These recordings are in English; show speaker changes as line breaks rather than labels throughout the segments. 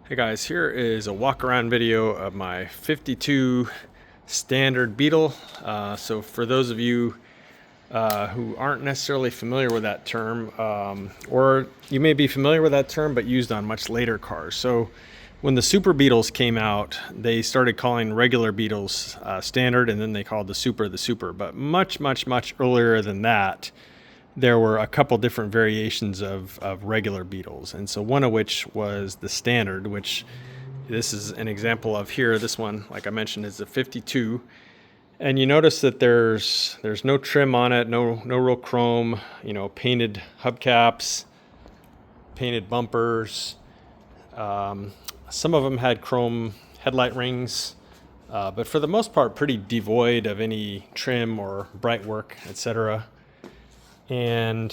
Hey guys, here is a walk around video of my 52 Standard Beetle. So for those of you who aren't necessarily familiar with that term, or you may be familiar with that term but used on much later cars. So when the Super Beetles came out, they started calling regular Beetles Standard, and then they called the Super. But much earlier than that, there were a couple different variations of regular Beetles, and so one of which was the Standard, which this is an example of here. This one, like I mentioned, is a 52, and you notice that there's no trim on it, no real chrome, painted hubcaps, painted bumpers. Some of them had chrome headlight rings, but for the most part pretty devoid of any trim or bright work, etc. And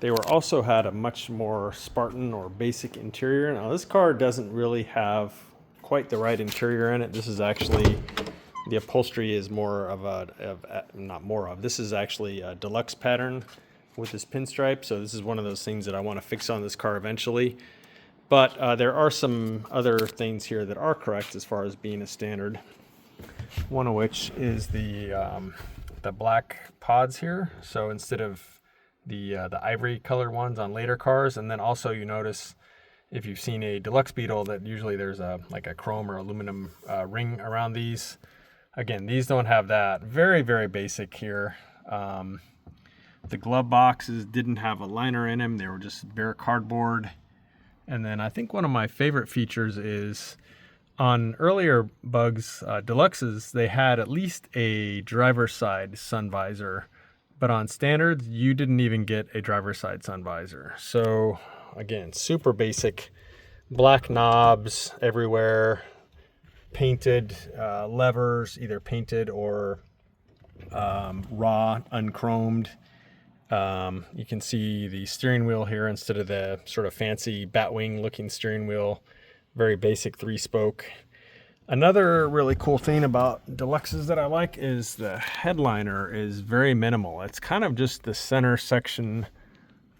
they were also had a much more Spartan or basic interior. Now this car doesn't really have quite the right interior in it. This is actually, the upholstery is more of this is actually a deluxe pattern with this pinstripe. So this is one of those things that I want to fix on this car eventually. But there are some other things here that are correct as far as being a standard. One of which is the black pods here. So instead of the ivory colored ones on later cars, and then also you notice if you've seen a deluxe Beetle that usually there's like a chrome or aluminum ring around these. Again, these don't have that. Very basic here. The glove boxes didn't have a liner in them. They were just bare cardboard. And then I think one of my favorite features is on earlier Bugs Deluxes, they had at least a driver's side sun visor, but on Standards, you didn't even get a driver's side sun visor. So again, super basic, black knobs everywhere, painted levers, either painted or raw, unchromed. You can see the steering wheel here instead of the sort of fancy Batwing looking steering wheel. Very basic 3-spoke. Another really cool thing about Deluxes that I like is the headliner is very minimal. It's kind of just the center section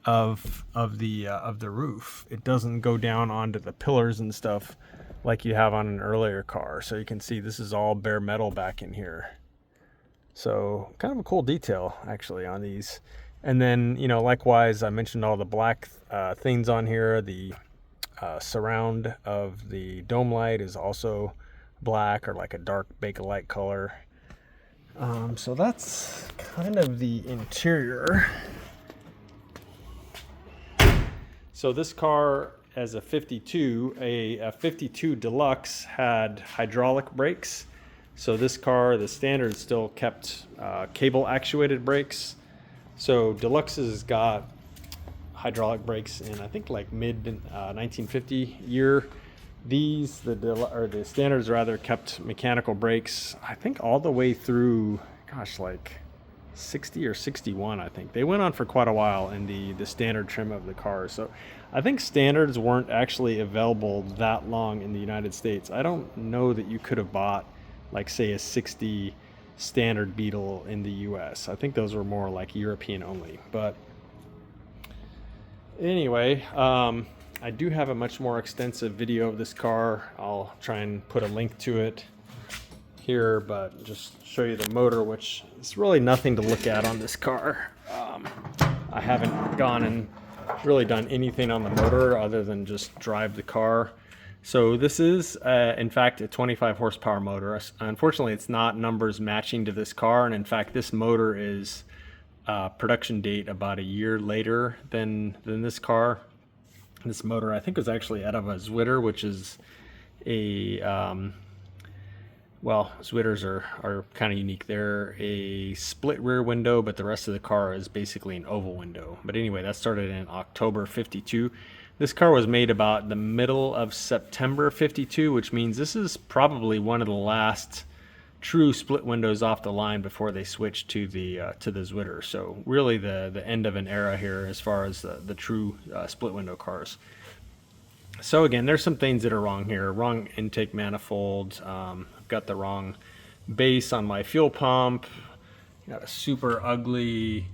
of the roof. It doesn't go down onto the pillars and stuff like you have on an earlier car. So you can see this is all bare metal back in here. So kind of a cool detail actually on these. And then, likewise, I mentioned all the black things on here. The surround of the dome light is also black or like a dark Bakelite color. So that's kind of the interior. So this car, as a 52, a 52 Deluxe, had hydraulic brakes. So this car, the Standard, still kept cable actuated brakes. So Deluxe's got hydraulic brakes in, I think, like mid 1950 year. These, the Standards rather, kept mechanical brakes, I think, all the way through, like 60 or 61, I think. They went on for quite a while in the Standard trim of the car. So I think Standards weren't actually available that long in the United States. I don't know that you could have bought, like, say, a 60 Standard Beetle in the US. I think those were more like European only. But anyway, I do have a much more extensive video of this car. I'll try and put a link to it here, but just show you the motor, which is really nothing to look at on this car. I haven't gone and really done anything on the motor other than just drive the car. So this is, in fact, a 25 horsepower motor. Unfortunately, it's not numbers matching to this car, and in fact, this motor is production date about a year later than this car. This motor, I think, was actually out of a Zwitter, which is a Zwitters are kind of unique. They're a split rear window, but the rest of the car is basically an oval window. But anyway, that started in October 52. This car was made about the middle of September 52, which means this is probably one of the last true split windows off the line before they switched to the Zwitter. So really the end of an era here as far as the true split window cars. So again, there's some things that are wrong here. Wrong intake manifold. I've got the wrong base on my fuel pump. Got a super ugly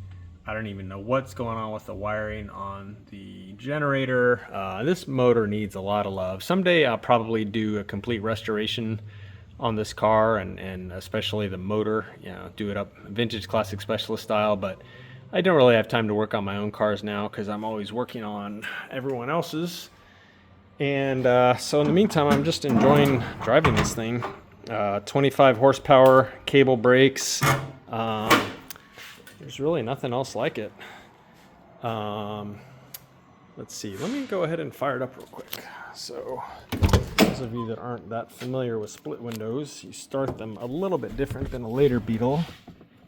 I don't even know what's going on with the wiring on the generator. This motor needs a lot of love. Someday I'll probably do a complete restoration on this car, and especially the motor, do it up vintage classic specialist style, but I don't really have time to work on my own cars now because I'm always working on everyone else's. And so in the meantime, I'm just enjoying driving this thing. 25 horsepower, cable brakes. There's really nothing else like it. Let's see, let me go ahead and fire it up real quick. So those of you that aren't that familiar with split windows, you start them a little bit different than a later Beetle.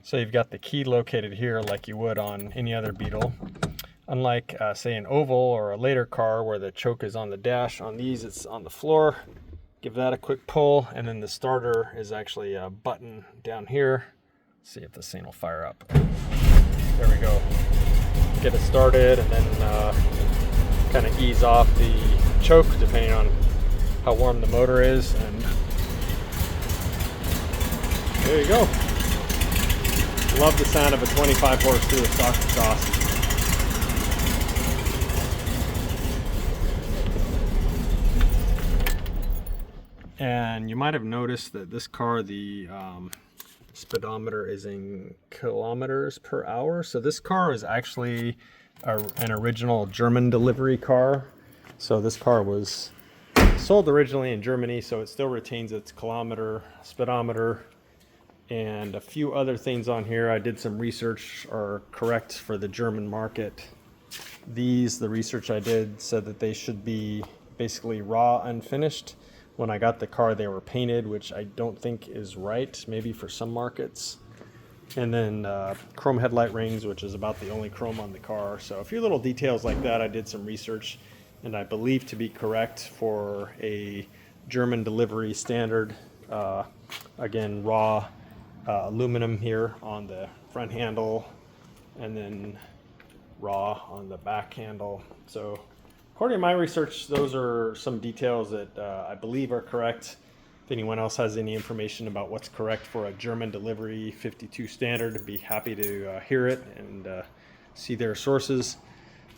So you've got the key located here like you would on any other Beetle. Unlike say an oval or a later car where the choke is on the dash, on these it's on the floor. Give that a quick pull, and then the starter is actually a button down here. Let's see if this thing will fire up. There we go. Get it started, and then kind of ease off the choke depending on how warm the motor is, and there you go. Love the sound of a 25 horse through a stock exhaust. And you might have noticed that this car, the speedometer is in kilometers per hour. So this car is actually an original German delivery car. So this car was sold originally in Germany, so it still retains its kilometer, speedometer, and a few other things on here. I did some research are correct for the German market. The research I did said that they should be basically raw unfinished. When I got the car, they were painted, which I don't think is right, maybe for some markets. And then chrome headlight rings, which is about the only chrome on the car. So a few little details like that. I did some research, and I believe to be correct for a German delivery standard. Again, raw aluminum here on the front handle, and then raw on the back handle. So according to my research, those are some details that I believe are correct. If anyone else has any information about what's correct for a German delivery 52 standard, I'd be happy to hear it and see their sources.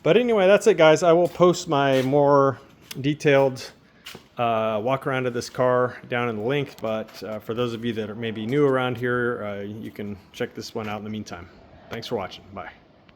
But anyway, that's it, guys. I will post my more detailed walk around of this car down in the link. But for those of you that are maybe new around here, you can check this one out in the meantime. Thanks for watching. Bye.